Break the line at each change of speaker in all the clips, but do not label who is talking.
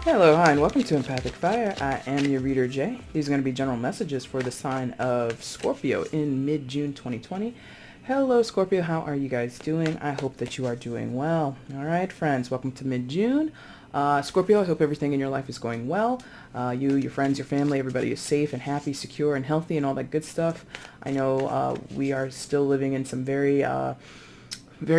Hello, hi, and welcome to EmpathicFire. I am your reader, Jay. These are going to be general messages for the sign of Scorpio in mid-June 2020. Hello, Scorpio. How are you guys doing? I hope that you are doing well. All right, friends, welcome to mid-June. Scorpio, I hope everything in your life is going well. You, your friends, your family, everybody is safe and happy, secure, and healthy, and all that good stuff. I know we are still living in some very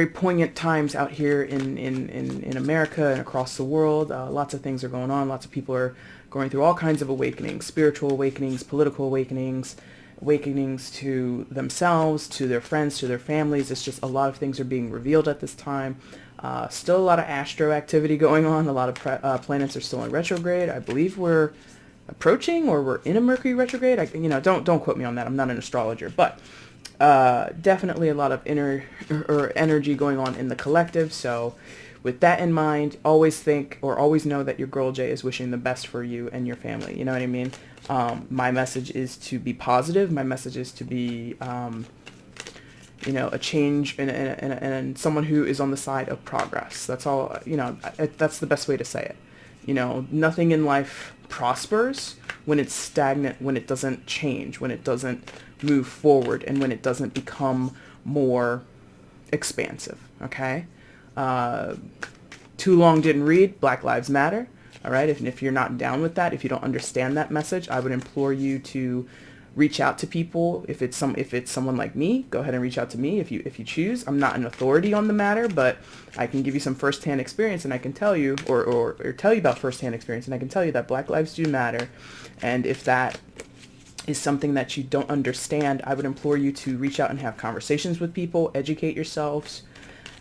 poignant times out here in America and across the world. Lots of things are going on. Lots of people are going through all kinds of awakenings, spiritual awakenings, political awakenings, awakenings to themselves, to their friends, to their families. It's just a lot of things are being revealed at this time. Still a lot of astro activity going on. A lot of planets are still in retrograde. I believe we're approaching or we're in a Mercury retrograde. Don't quote me on that. I'm not an astrologer, but definitely a lot of inner or energy going on in the collective. So with that in mind, always think or always know that your girl Jay is wishing the best for you and your family. You know what I mean? My message is to be positive. My message is to be, a change and someone who is on the side of progress. That's all, that's the best way to say it. Nothing in life prospers when it's stagnant, when it doesn't change, when it doesn't move forward, and when it doesn't become more expansive. Okay? Too long didn't read Black Lives Matter. All right? If you're not down with that, if you don't understand that message, I would implore you to reach out to people. If it's someone like me, go ahead and reach out to me if you choose. I'm not an authority on the matter, but I can give you some firsthand experience, and I can tell you or tell you about firsthand experience, and I can tell you that Black lives do matter. And if that is something that you don't understand, I would implore you to reach out and have conversations with people, educate yourselves,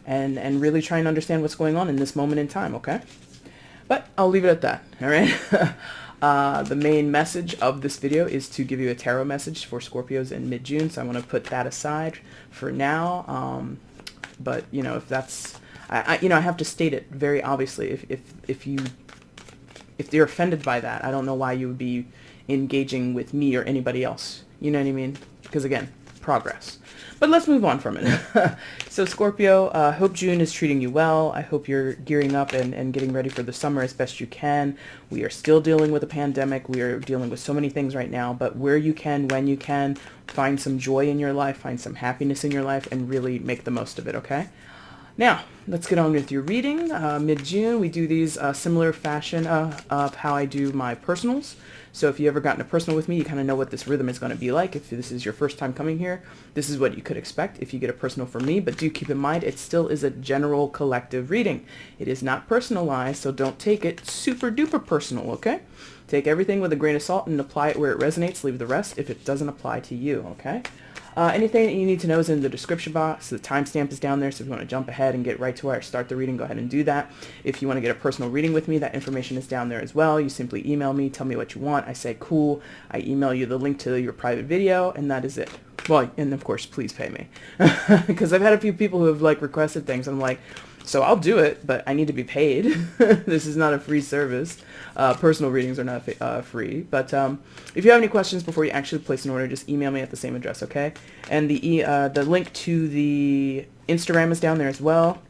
and really try and understand what's going on in this moment in time, okay? But I'll leave it at that, all right? The main message of this video is to give you a tarot message for Scorpios in mid-June, so I want to put that aside for now. But, if that's, I have to state it very obviously. If you're offended by that, I don't know why you would be engaging with me or anybody else. You know what I mean? Because again, progress. But let's move on from it. So Scorpio, hope June is treating you well. I hope you're gearing up and getting ready for the summer as best you can. We are still dealing with a pandemic. We are dealing with so many things right now, but where you can, when you can, find some joy in your life, find some happiness in your life, and really make the most of it, okay? Now, let's get on with your reading. Mid-June, we do these similar fashion of how I do my personals. So if you ever gotten a personal with me, you kind of know what this rhythm is going to be like. If this is your first time coming here, this is what you could expect if you get a personal from me. But do keep in mind, it still is a general collective reading. It is not personalized, so don't take it super duper personal, okay? Take everything with a grain of salt and apply it where it resonates. Leave the rest if it doesn't apply to you, okay? Anything that you need to know is in the description box. The timestamp is down there, so if you want to jump ahead and get right to where I start the reading, go ahead and do that. If you want to get a personal reading with me, that information is down there as well. You simply email me, tell me what you want. I say, cool. I email you the link to your private video, and that is it. Well, and of course, please pay me. Because I've had a few people who have requested things, and I'm like, so I'll do it, but I need to be paid. This is not a free service. Personal readings are not free. But if you have any questions before you actually place an order, just email me at the same address, okay? And the link to the Instagram is down there as well.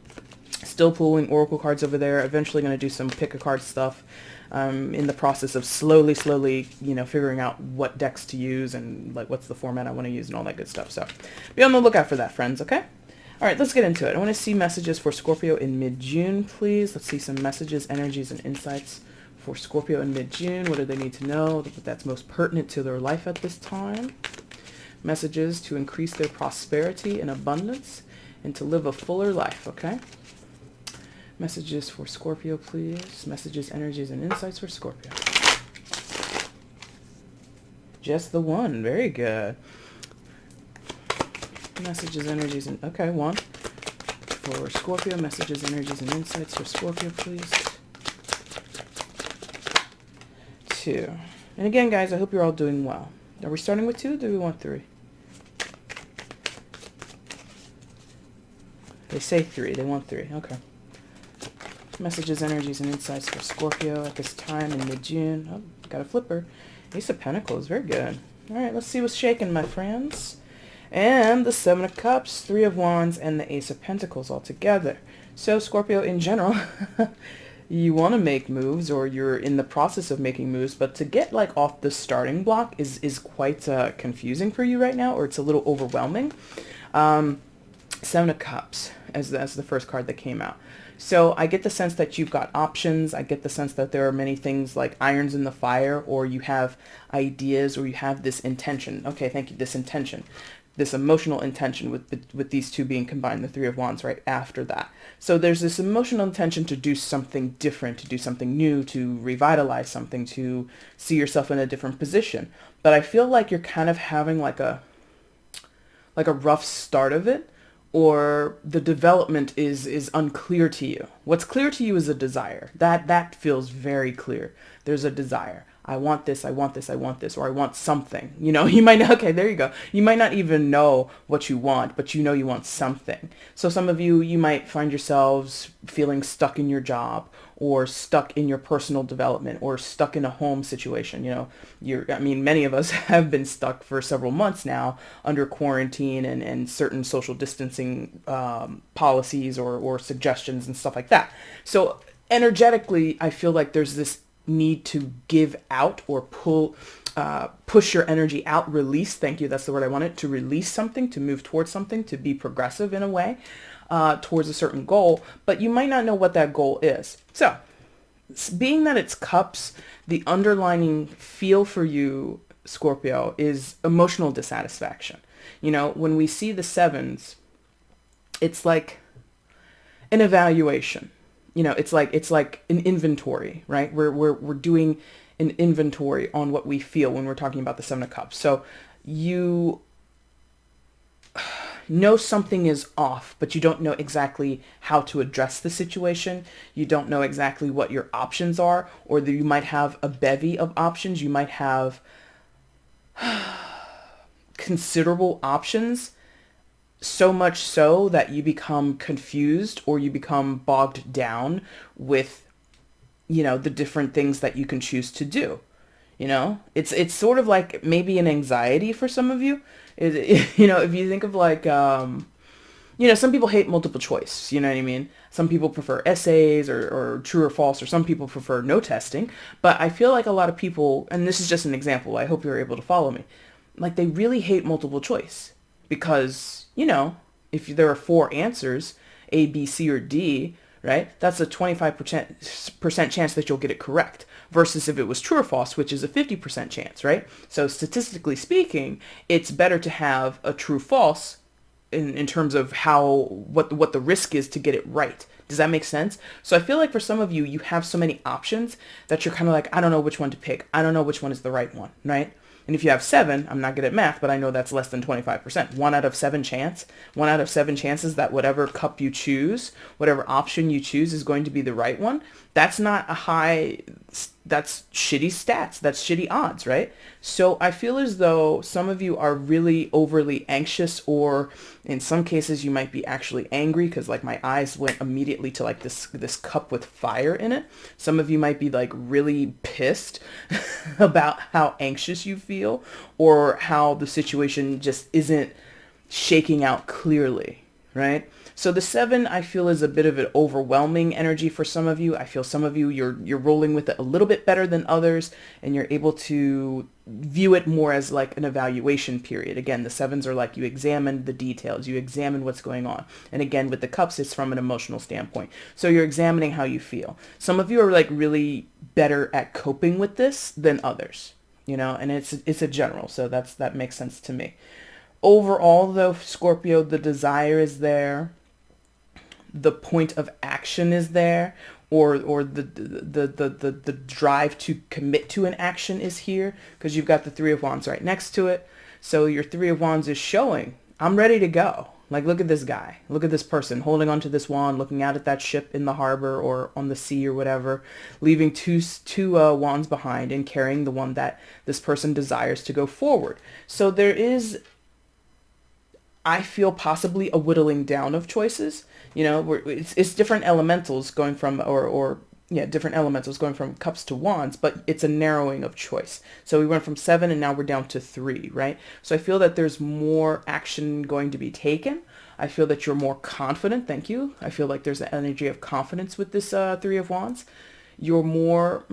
Still pulling oracle cards over there. Eventually going to do some pick-a-card stuff. In the process of slowly, figuring out what decks to use and what's the format I want to use and all that good stuff. So be on the lookout for that, friends, okay? All right, let's get into it. I want to see messages for Scorpio in mid-June, please. Let's see some messages, energies, and insights for Scorpio in mid-June. What do they need to know that's most pertinent to their life at this time? Messages to increase their prosperity and abundance and to live a fuller life, okay? Messages for Scorpio, please. Messages, energies, and insights for Scorpio. Just the one. Very good. Messages, energies, and... Okay, one. For Scorpio, messages, energies, and insights for Scorpio, please. Two. And again, guys, I hope you're all doing well. Are we starting with two, or do we want three? They say three. They want three. Okay. Messages, energies, and insights for Scorpio at this time in mid-June. Oh, got a flipper. Ace of Pentacles. Very good. All right, let's see what's shaking, my friends. And the Seven of Cups, Three of Wands, and the Ace of Pentacles all together. So Scorpio in general, you want to make moves, or you're in the process of making moves, but to get like off the starting block is quite confusing for you right now, or it's a little overwhelming. Seven of Cups as the first card that came out. So I get the sense that you've got options. I get the sense that there are many things like irons in the fire, or you have ideas, or you have this intention. Okay, thank you. This intention, this emotional intention with these two being combined, the Three of Wands right after that. So there's this emotional intention to do something different, to do something new, to revitalize something, to see yourself in a different position. But I feel like you're kind of having like a rough start of it, or the development is unclear to you. What's clear to you is a desire. That feels very clear. There's a desire. I want this, I want this, I want this, or I want something. You know, you might not, okay, there you go. You might not even know what you want, but you know you want something. So some of you might find yourselves feeling stuck in your job, or stuck in your personal development, or stuck in a home situation. You know, many of us have been stuck for several months now under quarantine and certain social distancing policies or suggestions and stuff like that. So energetically, I feel like there's this need to give out, or push your energy out, release. Thank you. That's the word I wanted. To release something, to move towards something, to be progressive in a way, towards a certain goal, but you might not know what that goal is. So being that it's cups, the underlying feel for you, Scorpio, is emotional dissatisfaction. You know, when we see the sevens, it's like an evaluation. You know, it's like an inventory, right? We're doing an inventory on what we feel when we're talking about the Seven of Cups. So you know something is off, but you don't know exactly how to address the situation. You don't know exactly what your options are, or that you might have a bevy of options. You might have considerable options, so much so that you become confused, or you become bogged down with, you know, the different things that you can choose to do. You know, it's sort of like maybe an anxiety for some of you. You know, if you think of like, you know, some people hate multiple choice, you know what I mean? Some people prefer essays, or true or false, or some people prefer no testing. But I feel like a lot of people, and this is just an example, I hope you're able to follow me, like they really hate multiple choice because, you know, if there are four answers, A, B, C, or D, right? That's a 25% chance that you'll get it correct, versus if it was true or false, which is a 50% chance, right? So statistically speaking, it's better to have a true false in terms of what the risk is to get it right. Does that make sense? So I feel like for some of you, you have so many options that you're kind of like, I don't know which one to pick. I don't know which one is the right one, right? And if you have seven, I'm not good at math, but I know that's less than 25%. 1 out of 7 chances that whatever cup you choose, whatever option you choose is going to be the right one. That's not a high, that's shitty stats. That's shitty odds, right? So I feel as though some of you are really overly anxious, or in some cases you might be actually angry, because like my eyes went immediately to like this cup with fire in it. Some of you might be like really pissed about how anxious you feel, or how the situation just isn't shaking out clearly, right? So the 7, I feel, is a bit of an overwhelming energy for some of you. I feel some of you, you're rolling with it a little bit better than others, and you're able to view it more as like an evaluation period. Again, the 7s are like you examine the details, you examine what's going on. And again, with the cups, it's from an emotional standpoint. So you're examining how you feel. Some of you are like really better at coping with this than others, you know, and it's a general. So that makes sense to me. Overall, though, Scorpio, the desire is there. The point of action is there, or the drive to commit to an action is here, because you've got the Three of Wands right next to it. So your Three of Wands is showing, I'm ready to go. Like, look at this guy. Look at this person holding onto this wand, looking out at that ship in the harbor or on the sea or whatever, leaving two wands behind and carrying the one that this person desires to go forward. So there is, I feel, possibly a whittling down of choices. You know, it's different elementals going from, or yeah, different elementals going from cups to wands, but it's a narrowing of choice. So we went from 7 and now we're down to 3, right? So I feel that there's more action going to be taken. I feel that you're more confident. Thank you. I feel like there's an energy of confidence with this 3 of wands. You're more,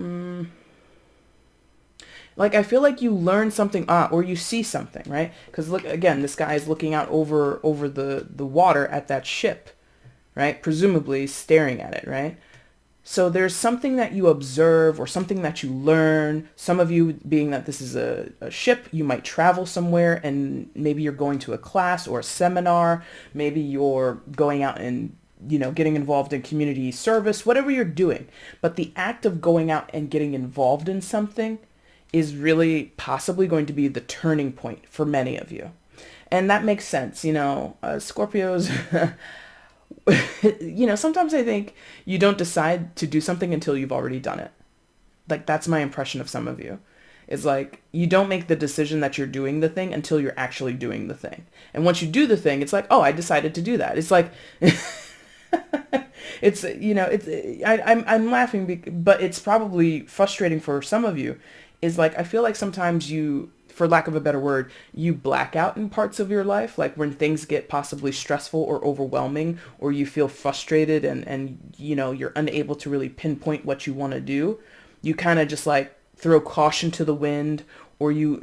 like, I feel like you learn something, or you see something, right? Because look, again, this guy is looking out over the water at that ship, right? Presumably staring at it, right? So there's something that you observe or something that you learn. Some of you, being that this is a ship, you might travel somewhere and maybe you're going to a class or a seminar. Maybe you're going out and, getting involved in community service, whatever you're doing. But the act of going out and getting involved in something is really possibly going to be the turning point for many of you. And that makes sense. Scorpios, sometimes I think you don't decide to do something until you've already done it. Like, that's my impression of some of you. It's like, you don't make the decision that you're doing the thing until you're actually doing the thing. And once you do the thing, it's like, oh, I decided to do that. It's like, I'm laughing, but it's probably frustrating for some of you. Is like, I feel like sometimes you, for lack of a better word, you black out in parts of your life, like when things get possibly stressful or overwhelming, or you feel frustrated and you're unable to really pinpoint what you want to do. You kind of just like throw caution to the wind, or you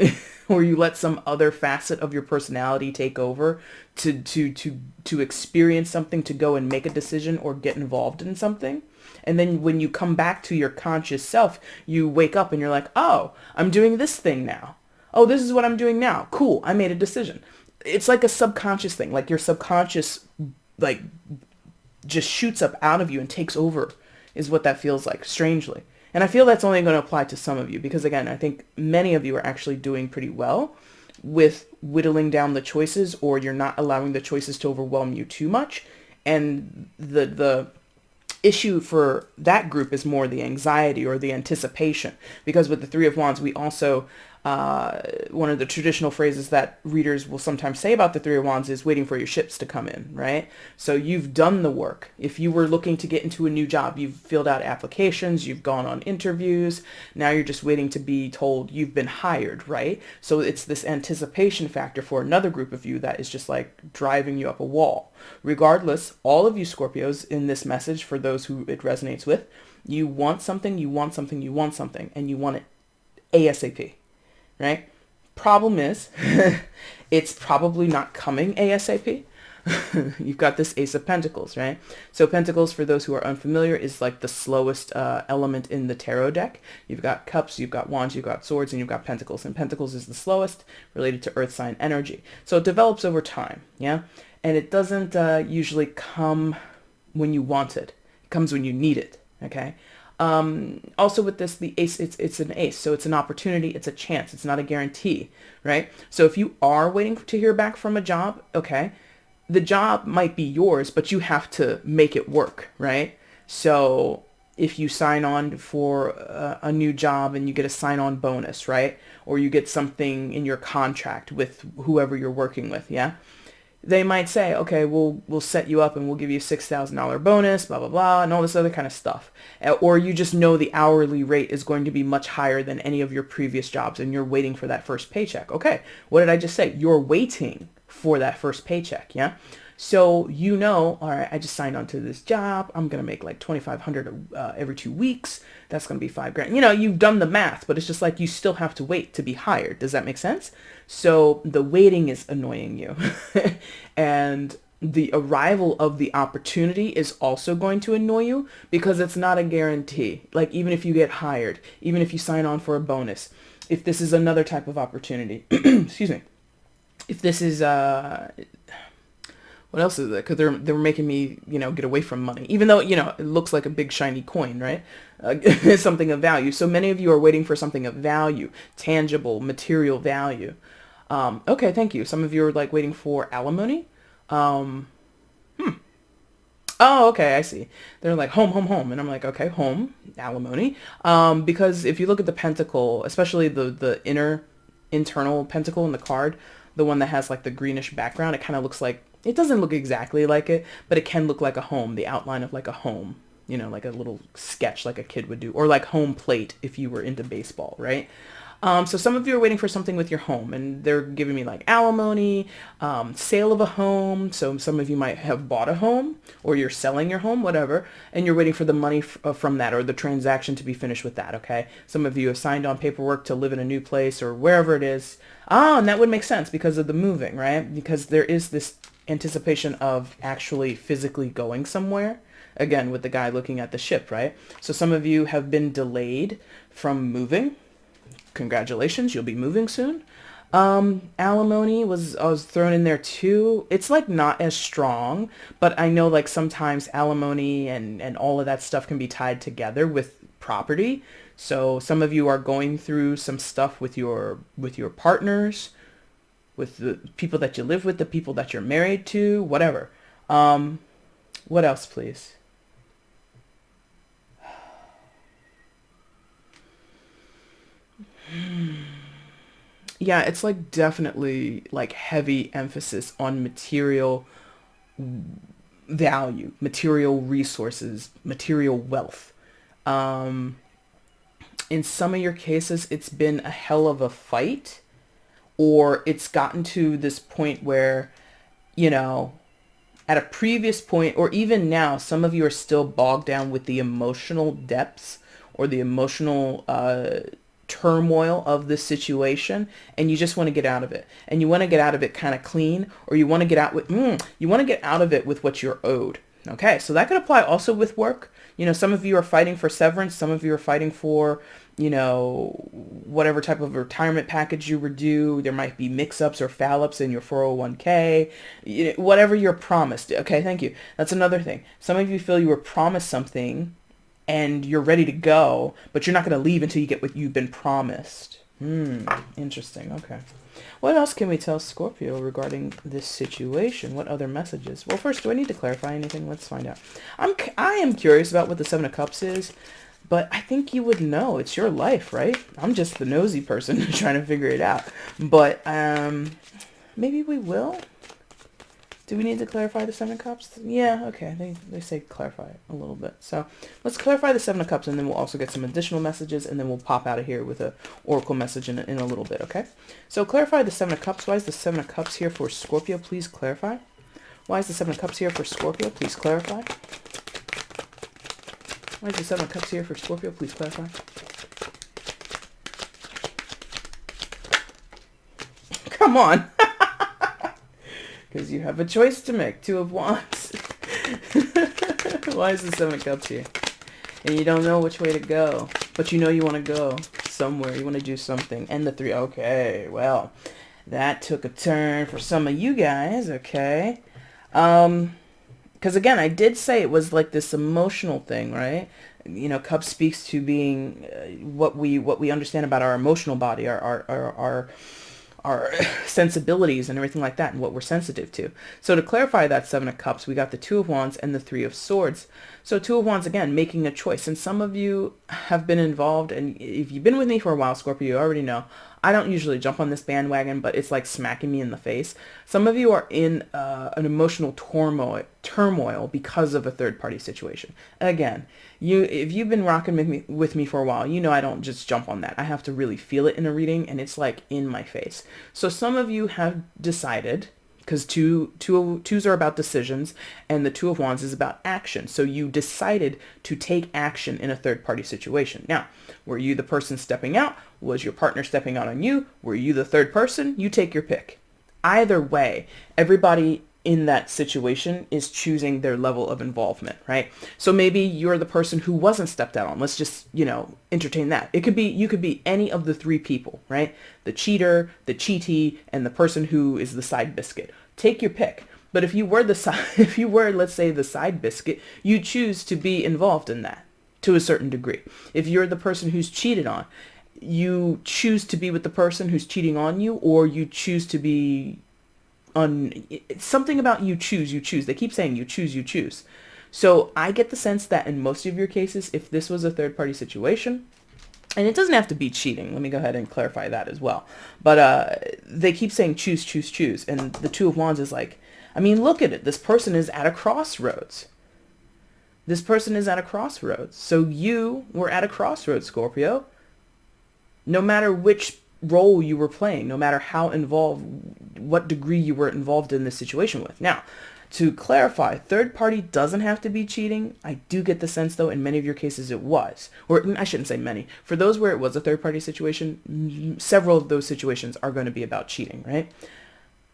or you let some other facet of your personality take over to experience something, to go and make a decision or get involved in something. And then when you come back to your conscious self, you wake up and you're like, oh, I'm doing this thing now. Oh, this is what I'm doing now. Cool. I made a decision. It's like a subconscious thing. Like your subconscious, like, just shoots up out of you and takes over is what that feels like, strangely. And I feel that's only going to apply to some of you because, again, I think many of you are actually doing pretty well with whittling down the choices, or you're not allowing the choices to overwhelm you too much. And the issue for that group is more the anxiety or the anticipation, because with the 3 of Wands, we also, one of the traditional phrases that readers will sometimes say about the 3 of Wands is waiting for your ships to come in, right? So you've done the work. If you were looking to get into a new job, you've filled out applications, you've gone on interviews, now you're just waiting to be told you've been hired, right? So it's this anticipation factor for another group of you that is just like driving you up a wall. Regardless, all of you Scorpios in this message, for those who it resonates with, you want something, you want something, you want something, and you want it ASAP. Right? Problem is, it's probably not coming ASAP. You've got this Ace of Pentacles, right? So Pentacles, for those who are unfamiliar, is like the slowest element in the tarot deck. You've got Cups, you've got Wands, you've got Swords, and you've got Pentacles. And Pentacles is the slowest, related to Earth sign energy. So it develops over time, yeah? And it doesn't usually come when you want it. It comes when you need it, okay? Also with this, the ace, it's an ace. So it's an opportunity. It's a chance. It's not a guarantee, right? So if you are waiting to hear back from a job, okay, the job might be yours, but you have to make it work, right? So if you sign on for a new job and you get a sign-on bonus, right? Or you get something in your contract with whoever you're working with, yeah? They might say, okay, we'll set you up and we'll give you a $6,000 bonus, blah, blah, blah, and all this other kind of stuff. Or you just know the hourly rate is going to be much higher than any of your previous jobs and you're waiting for that first paycheck. Okay, what did I just say? You're waiting for that first paycheck, yeah? So all right, I just signed on to this job. I'm going to make like $2,500 every 2 weeks. That's going to be $5,000. You've done the math, but it's just like you still have to wait to be hired. Does that make sense? So the waiting is annoying you. And the arrival of the opportunity is also going to annoy you because it's not a guarantee. Like, even if you get hired, even if you sign on for a bonus, if this is another type of opportunity, excuse me, if this is, what else is it? Because they're making me, get away from money, even though, it looks like a big shiny coin, right? Something of value. So many of you are waiting for something of value, tangible, material value. Okay, thank you. Some of you are like waiting for alimony. Oh, okay, I see. They're like home. And I'm like, okay, home, alimony. Because if you look at the pentacle, especially the internal pentacle in the card, the one that has like the greenish background, it kind of looks like, it doesn't look exactly like it, but it can look like a home, the outline of like a home. you know, like a little sketch like a kid would do, or like home plate if you were into baseball, right? So some of you are waiting for something with your home, and they're giving me like alimony, sale of a home. So some of you might have bought a home, or you're selling your home, whatever, and you're waiting for the money from that, or the transaction to be finished with that, okay? Some of you have signed on paperwork to live in a new place or wherever it is. And that would make sense because of the moving, right? Because there is this anticipation of actually physically going somewhere. Again, with the guy looking at the ship, right? So some of you have been delayed from moving. Congratulations, you'll be moving soon. Alimony was thrown in there too. It's like not as strong, but I know like sometimes alimony and all of that stuff can be tied together with property. So some of you are going through some stuff with your partners, with the people that you live with, the people that you're married to, whatever. What else, please? Yeah, it's like definitely like heavy emphasis on material value, material resources, material wealth. In some of your cases, it's been a hell of a fight, or it's gotten to this point where, you know, at a previous point, or even now, some of you are still bogged down with the emotional depths or the emotional turmoil of this situation, and you just want to get out of it, and you want to get out of it kind of clean, or you want to get out with you want to get out of it with what you're owed. Okay, so that could apply also with work. You know, some of you are fighting for severance, some of you are fighting for, you know, whatever type of retirement package you were due. There might be mix-ups or foul-ups in your 401k, whatever you're promised. Okay, thank you. That's another thing. Some of you feel you were promised something and you're ready to go, but you're not going to leave until you get what you've been promised. Interesting. Okay. What else can we tell Scorpio regarding this situation? What other messages? Well, first, do I need to clarify anything? Let's find out. I am curious about what the Seven of Cups is, but I think you would know. It's your life, right? I'm just the nosy person trying to figure it out. But maybe we will. Do we need to clarify the Seven of Cups? Yeah, okay. They say clarify it a little bit. So let's clarify the Seven of Cups, and then we'll also get some additional messages, and then we'll pop out of here with a oracle message in a little bit, okay? So clarify the Seven of Cups. Why is the Seven of Cups here for Scorpio? Please clarify. Why is the Seven of Cups here for Scorpio? Please clarify. Why is the Seven of Cups here for Scorpio? Please clarify. Come on. Because you have a choice to make. Two of Wands. Why is the Seven of Cups here? And you don't know which way to go. But you know you want to go somewhere. You want to do something. And the Three. Okay, well, that took a turn for some of you guys. Okay. Because again, I did say it was like this emotional thing, right? You know, Cup speaks to being what we understand about our emotional body, our sensibilities and everything like that, and what we're sensitive to. So to clarify that Seven of Cups, we got the Two of Wands and the Three of Swords. So Two of Wands, again, making a choice. And some of you have been involved, and if you've been with me for a while, Scorpio, you already know, I don't usually jump on this bandwagon, but it's like smacking me in the face. Some of you are in an emotional turmoil because of a third-party situation. Again, if you've been rocking with me for a while, you know I don't just jump on that. I have to really feel it in a reading, and it's like in my face. So some of you have decided, because twos are about decisions, and the Two of Wands is about action. So you decided to take action in a third-party situation. Now, were you the person stepping out? Was your partner stepping out on you? Were you the third person? You take your pick. Either way, everybody in that situation is choosing their level of involvement, right? So maybe you're the person who wasn't stepped out on. Let's just, entertain that. You could be any of the three people, right? The cheater, the cheatee, and the person who is the side biscuit. Take your pick. But if you were let's say the side biscuit, you choose to be involved in that to a certain degree. If you're the person who's cheated on, you choose to be with the person who's cheating on you, or you choose to be it's something about you choose. They keep saying you choose. So I get the sense that in most of your cases, if this was a third party situation, and it doesn't have to be cheating, let me go ahead and clarify that as well. But they keep saying choose. And the Two of Wands is like, I mean, look at it. This person is at a crossroads. This person is at a crossroads. So you were at a crossroads, Scorpio. No matter which role you were playing, no matter how involved, what degree you were involved in this situation with. Now, to clarify, third party doesn't have to be cheating. I do get the sense, though, in many of your cases it was. Or I shouldn't say many. For those where it was a third party situation, several of those situations are going to be about cheating, right?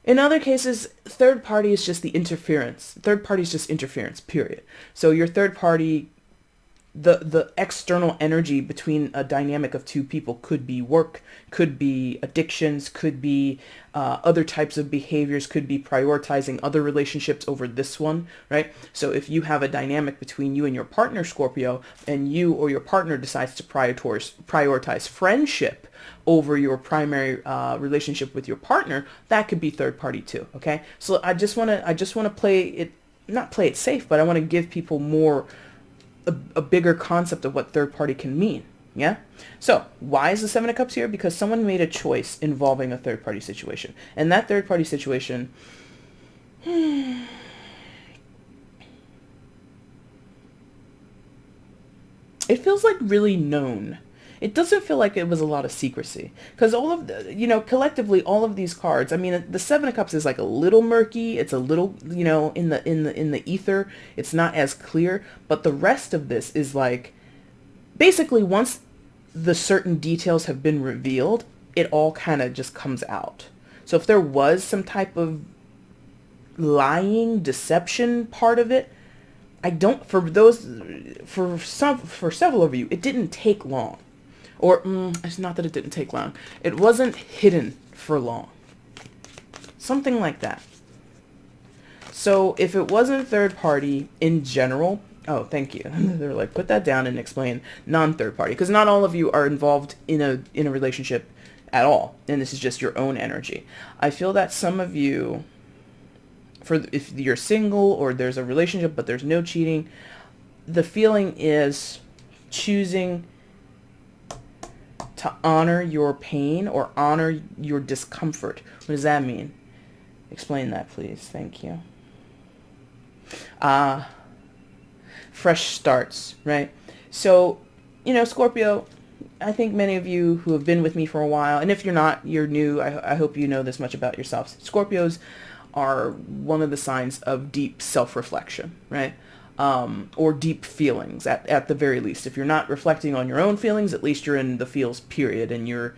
In other cases, third party is just the interference. Third party is just interference, period. So your third party, the external energy between a dynamic of two people could be work, could be addictions, could be other types of behaviors, could be prioritizing other relationships over this one, right? So if you have a dynamic between you and your partner, Scorpio, and you or your partner decides to prioritize friendship over your primary relationship with your partner, that could be third party too, okay? So I just want to play it, not play it safe, but I want to give people more a bigger concept of what third party can mean. Yeah. So why is the Seven of Cups here? Because someone made a choice involving a third party situation, and that third party situation, it feels like really known. It doesn't feel like it was a lot of secrecy, because all of the, collectively, all of these cards, I mean, the Seven of Cups is like a little murky. It's a little, in the ether. It's not as clear, but the rest of this is like, basically once the certain details have been revealed, it all kind of just comes out. So if there was some type of lying, deception part of it, for several of you, it didn't take long. Or, it's not that it didn't take long. It wasn't hidden for long. Something like that. So if it wasn't third party in general, oh, thank you. They're like, put that down and explain non-third party. Because not all of you are involved in a relationship at all. And this is just your own energy. I feel that some of you, if you're single or there's a relationship but there's no cheating, the feeling is choosing to honor your pain or honor your discomfort. What does that mean? Explain that, please. Thank you. Fresh starts, right? So, Scorpio, I think many of you who have been with me for a while, and if you're not, you're new, I hope you know this much about yourselves. Scorpios are one of the signs of deep self-reflection, right? Or deep feelings at the very least. If you're not reflecting on your own feelings, at least you're in the feels period, and you're,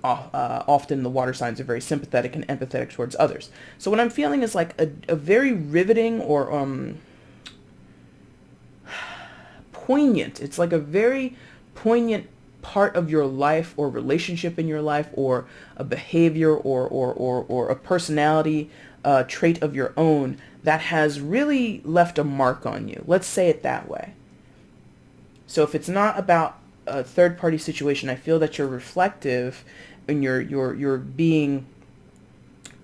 often the water signs are very sympathetic and empathetic towards others. So what I'm feeling is like a very riveting or poignant. It's like a very poignant part of your life or relationship in your life or a behavior or a personality trait of your own that has really left a mark on you. Let's say it that way. So if it's not about a third party situation, I feel that you're reflective and you're being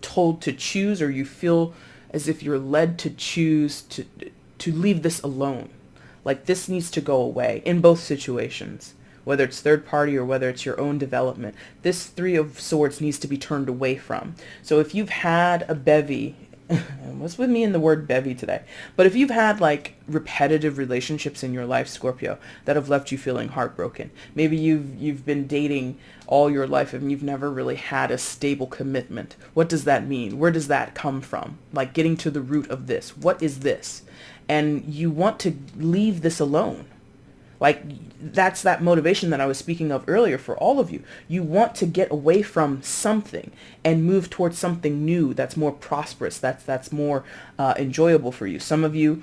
told to choose, or you feel as if you're led to choose to leave this alone. Like this needs to go away in both situations, whether it's third party or whether it's your own development. This Three of Swords needs to be turned away from. So if you've had a bevy, what's with me in the word bevy today? But if you've had like repetitive relationships in your life, Scorpio, that have left you feeling heartbroken, maybe you've been dating all your life and you've never really had a stable commitment. What does that mean? Where does that come from? Like getting to the root of this. What is this? And you want to leave this alone. Like that's that motivation that I was speaking of earlier for all of you. You want to get away from something and move towards something new that's more prosperous, that's more enjoyable for you. Some of you,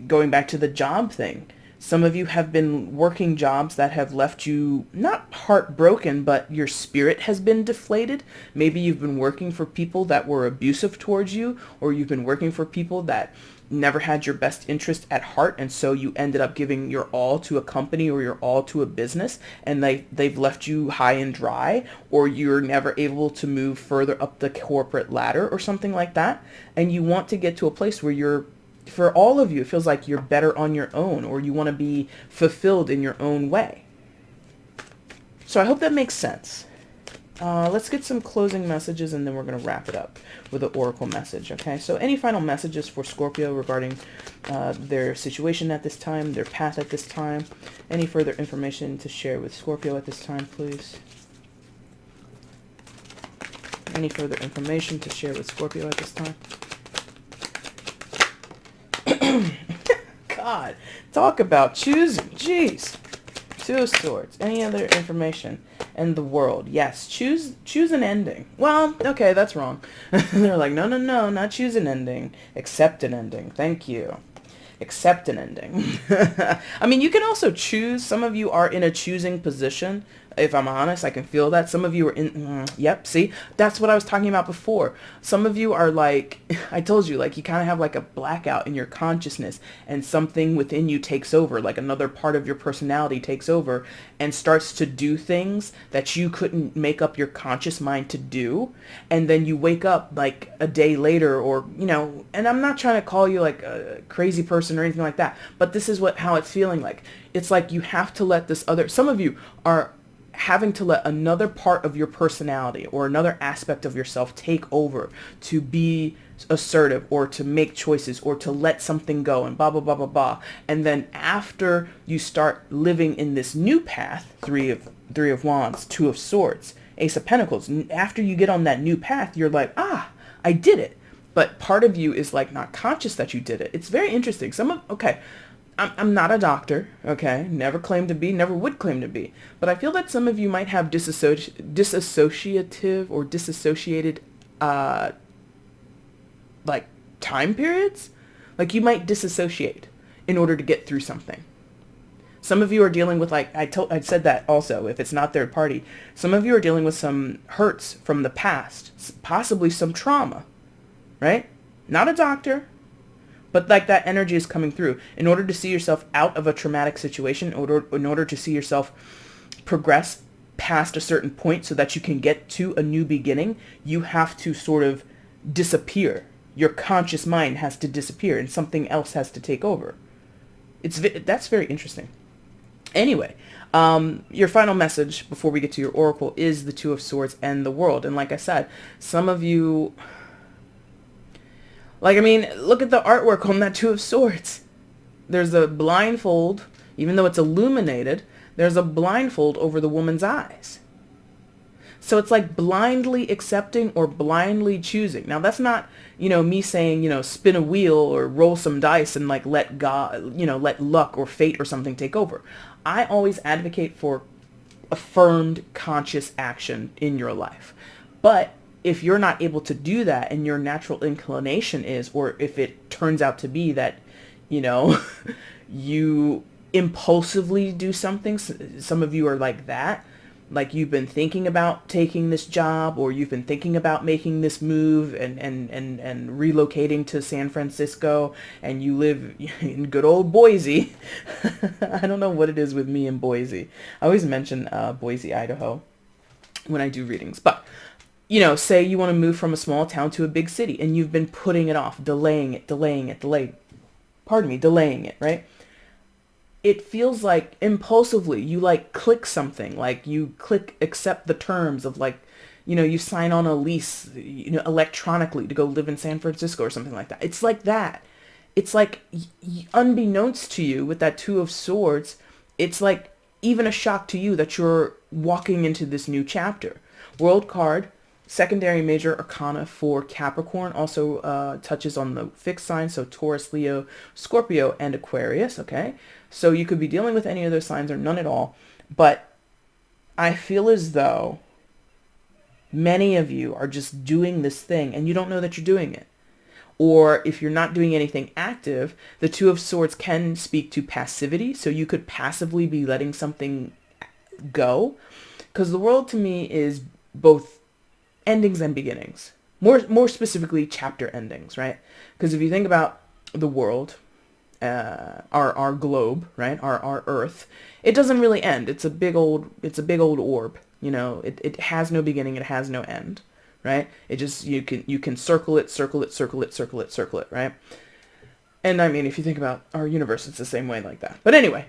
going back to the job thing, some of you have been working jobs that have left you not heartbroken, but your spirit has been deflated. Maybe you've been working for people that were abusive towards you, or you've been working for people that never had your best interest at heart, and so you ended up giving your all to a company or your all to a business, and they've left you high and dry, or you're never able to move further up the corporate ladder or something like that, and you want to get to a place where you're, for all of you, it feels like you're better on your own, or you want to be fulfilled in your own way. So I hope that makes sense. Let's get some closing messages, and then we're going to wrap it up with an oracle message, okay? So any final messages for Scorpio regarding their situation at this time, their path at this time? Any further information to share with Scorpio at this time, please? Any further information to share with Scorpio at this time? God, talk about choosing. Jeez. Two of Swords. Any other information? And the World. Yes, choose an ending. Well, okay, that's wrong. They're like, no, not choose an ending. Accept an ending. Thank you. Accept an ending. I mean, you can also choose. Some of you are in a choosing position. If I'm honest, I can feel that. Some of you are in, yep, see? That's what I was talking about before. Some of you are like, I told you, like you kind of have like a blackout in your consciousness and something within you takes over, like another part of your personality takes over and starts to do things that you couldn't make up your conscious mind to do. And then you wake up like a day later or, you know, and I'm not trying to call you like a crazy person or anything like that, but this is how it's feeling like. It's like you have to let this other, some of you are having to let another part of your personality or another aspect of yourself take over to be assertive or to make choices or to let something go and blah, blah, blah, blah, blah. And then after you start living in this new path, three of Wands, Two of Swords, Ace of Pentacles, after you get on that new path, you're like, I did it. But part of you is like not conscious that you did it. It's very interesting. Okay, I'm not a doctor, okay? Never claimed to be, never would claim to be. But I feel that some of you might have disassociative or dissociated, like, time periods. Like, you might disassociate in order to get through something. Some of you are dealing with, like, I said that also, if it's not third party. Some of you are dealing with some hurts from the past, possibly some trauma, right? Not a doctor. But like that energy is coming through. In order to see yourself out of a traumatic situation, in order to see yourself progress past a certain point so that you can get to a new beginning, you have to sort of disappear. Your conscious mind has to disappear and something else has to take over. That's very interesting. Anyway, your final message before we get to your oracle is the Two of Swords and the World. And like I said, some of you... Like, I mean, look at the artwork on that Two of Swords. There's a blindfold, even though it's illuminated, there's a blindfold over the woman's eyes. So it's like blindly accepting or blindly choosing. Now, that's not, me saying, spin a wheel or roll some dice and like let God, let luck or fate or something take over. I always advocate for affirmed conscious action in your life. But if you're not able to do that and your natural inclination is, or if it turns out to be that, you impulsively do something, some of you are like that, like you've been thinking about taking this job or you've been thinking about making this move and relocating to San Francisco and you live in good old Boise. I don't know what it is with me and Boise. I always mention Boise, Idaho when I do readings, but say you want to move from a small town to a big city and you've been putting it off, delaying it, delaying it, right? It feels like impulsively you like click something, like you click accept the terms of like, you sign on a lease, electronically to go live in San Francisco or something like that. It's like that. It's like unbeknownst to you with that Two of Swords, it's like even a shock to you that you're walking into this new chapter. World card. Secondary major arcana for Capricorn also touches on the fixed signs, so Taurus, Leo, Scorpio, and Aquarius, okay? So you could be dealing with any of those signs or none at all, but I feel as though many of you are just doing this thing and you don't know that you're doing it. Or if you're not doing anything active, the Two of Swords can speak to passivity, so you could passively be letting something go, because the World to me is both endings and beginnings. More specifically, chapter endings, right? Because if you think about the world, our globe, right? Our Earth, it doesn't really end. It's a big old orb. It has no beginning. It has no end, right? It just you can circle it, right? And I mean, if you think about our universe, it's the same way like that. But anyway,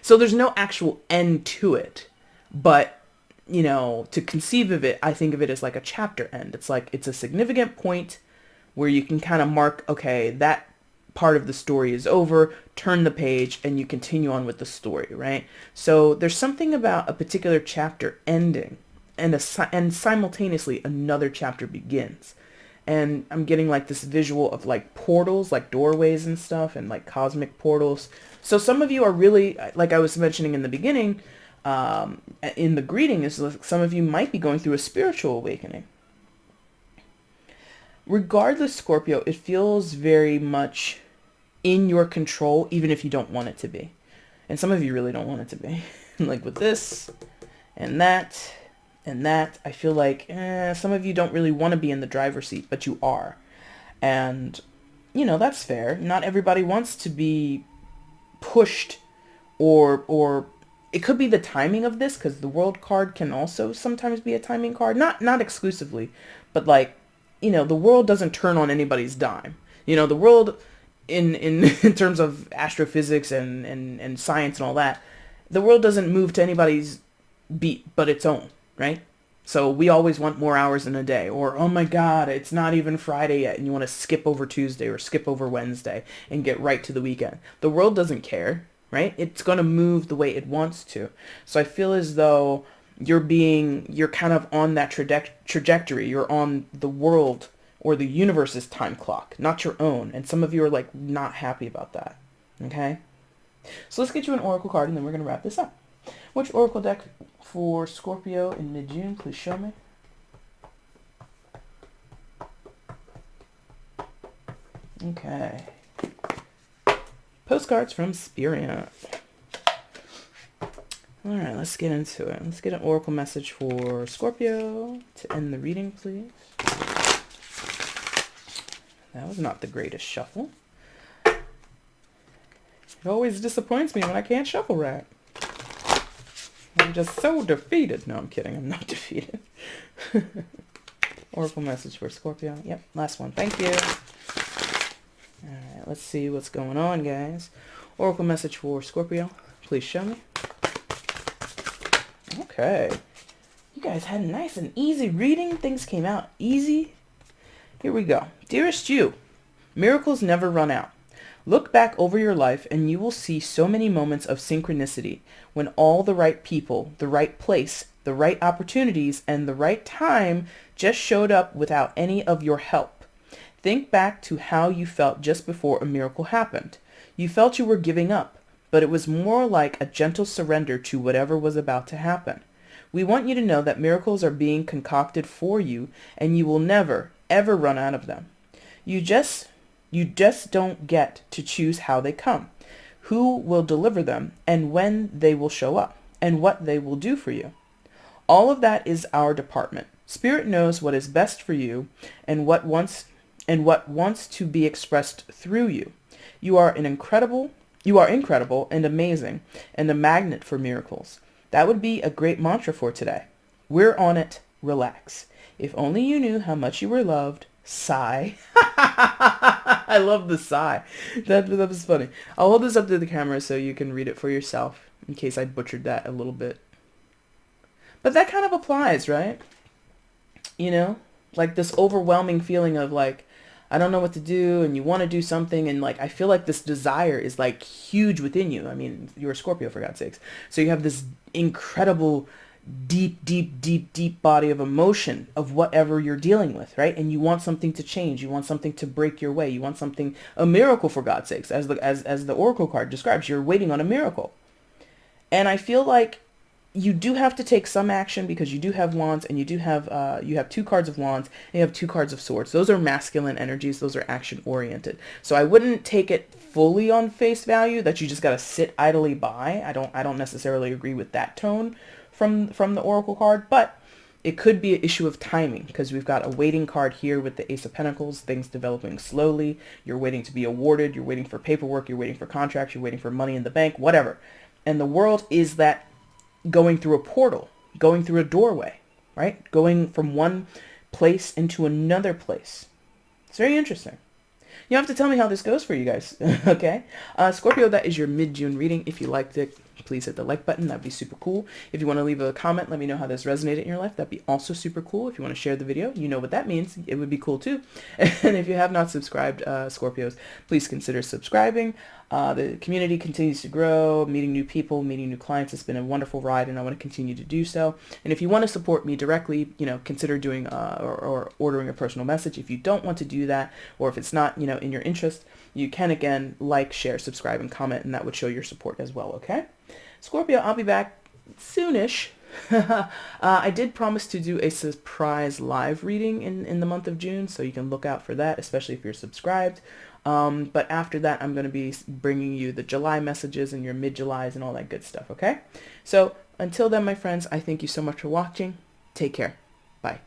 so there's no actual end to it, but you know, to conceive of it, I think of it as like a chapter end. It's like, it's a significant point where you can kind of mark, okay, that part of the story is over, turn the page, and you continue on with the story, right? So there's something about a particular chapter ending and simultaneously another chapter begins. And I'm getting like this visual of like portals, like doorways and stuff, and like cosmic portals. So some of you are really, like I was mentioning in the beginning, in the greeting, is like some of you might be going through a spiritual awakening. Regardless, Scorpio, it feels very much in your control, even if you don't want it to be. And some of you really don't want it to be. Like with this and that and that, I feel like some of you don't really want to be in the driver's seat, but you are. And, you know, that's fair. Not everybody wants to be pushed, or it could be the timing of this, because the World card can also sometimes be a timing card. Not exclusively, but like, you know, the world doesn't turn on anybody's dime. You know, the world in terms of astrophysics and science and all that, the world doesn't move to anybody's beat but its own, right? So we always want more hours in a day, or, oh my God, it's not even Friday yet, and you want to skip over Tuesday or skip over Wednesday and get right to the weekend. The world doesn't care, right? It's going to move the way it wants to. So I feel as though you're kind of on that trajectory. You're on the world or the universe's time clock, not your own. And some of you are like not happy about that. Okay? So let's get you an oracle card, and then we're going to wrap this up. Which oracle deck for Scorpio in mid-June? Please show me. Okay. Postcards from Spirit. All right, let's get into it. Let's get an oracle message for Scorpio to end the reading, please. That was not the greatest shuffle. It always disappoints me when I can't shuffle right. I'm just so defeated. No, I'm kidding. I'm not defeated. Oracle message for Scorpio. Yep, last one. Thank you. All right, let's see what's going on, guys. Oracle message for Scorpio. Please show me. Okay. You guys had a nice and easy reading. Things came out easy. Here we go. Dearest you, miracles never run out. Look back over your life and you will see so many moments of synchronicity when all the right people, the right place, the right opportunities, and the right time just showed up without any of your help. Think back to how you felt just before a miracle happened. You felt you were giving up, but it was more like a gentle surrender to whatever was about to happen. We want you to know that miracles are being concocted for you, and you will never, ever run out of them. You just don't get to choose how they come, who will deliver them, and when they will show up, and what they will do for you. All of that is our department. Spirit knows what is best for you and what wants to be expressed through you. You are incredible and amazing, and a magnet for miracles. That would be a great mantra for today. We're on it. Relax. If only you knew how much you were loved. Sigh. I love the sigh. That was funny. I'll hold this up to the camera so you can read it for yourself, in case I butchered that a little bit. But that kind of applies, right? You know, like this overwhelming feeling of like, I don't know what to do, and you want to do something, and like I feel like this desire is like huge within you. I mean, you're a Scorpio, for God's sakes. So you have this incredible deep body of emotion of whatever you're dealing with, right? And you want something to change. You want something to break your way. You want something, a miracle, for God's sakes. As the Oracle card describes, you're waiting on a miracle. And I feel like you do have to take some action, because you do have wands, and you have 2 cards of wands, and you have 2 cards of swords. Those are masculine energies. Those are action oriented. So I wouldn't take it fully on face value that you just got to sit idly by. I don't necessarily agree with that tone from the Oracle card, but it could be an issue of timing, because we've got a waiting card here with the Ace of Pentacles, things developing slowly. You're waiting to be awarded. You're waiting for paperwork. You're waiting for contracts. You're waiting for money in the bank, whatever. And the world is that going through a portal, going through a doorway, right? Going from one place into another place. It's very interesting. You have to tell me how this goes for you guys, okay? Scorpio, that is your mid-June reading. If you liked it, please hit the like button. That'd be super cool. If you want to leave a comment, let me know how this resonated in your life. That'd be also super cool. If you want to share the video, you know what that means. It would be cool too. And if you have not subscribed, Scorpios, please consider subscribing. The community continues to grow, meeting new people, meeting new clients. It's been a wonderful ride, and I want to continue to do so. And if you want to support me directly, consider doing or ordering a personal message. If you don't want to do that, or if it's not, in your interest, you can again like, share, subscribe, and comment, and that would show your support as well. Okay, Scorpio, I'll be back soonish. I did promise to do a surprise live reading in the month of June, so you can look out for that, especially if you're subscribed. But after that, I'm going to be bringing you the July messages and your mid-Julys and all that good stuff, okay? So until then, my friends, I thank you so much for watching. Take care. Bye.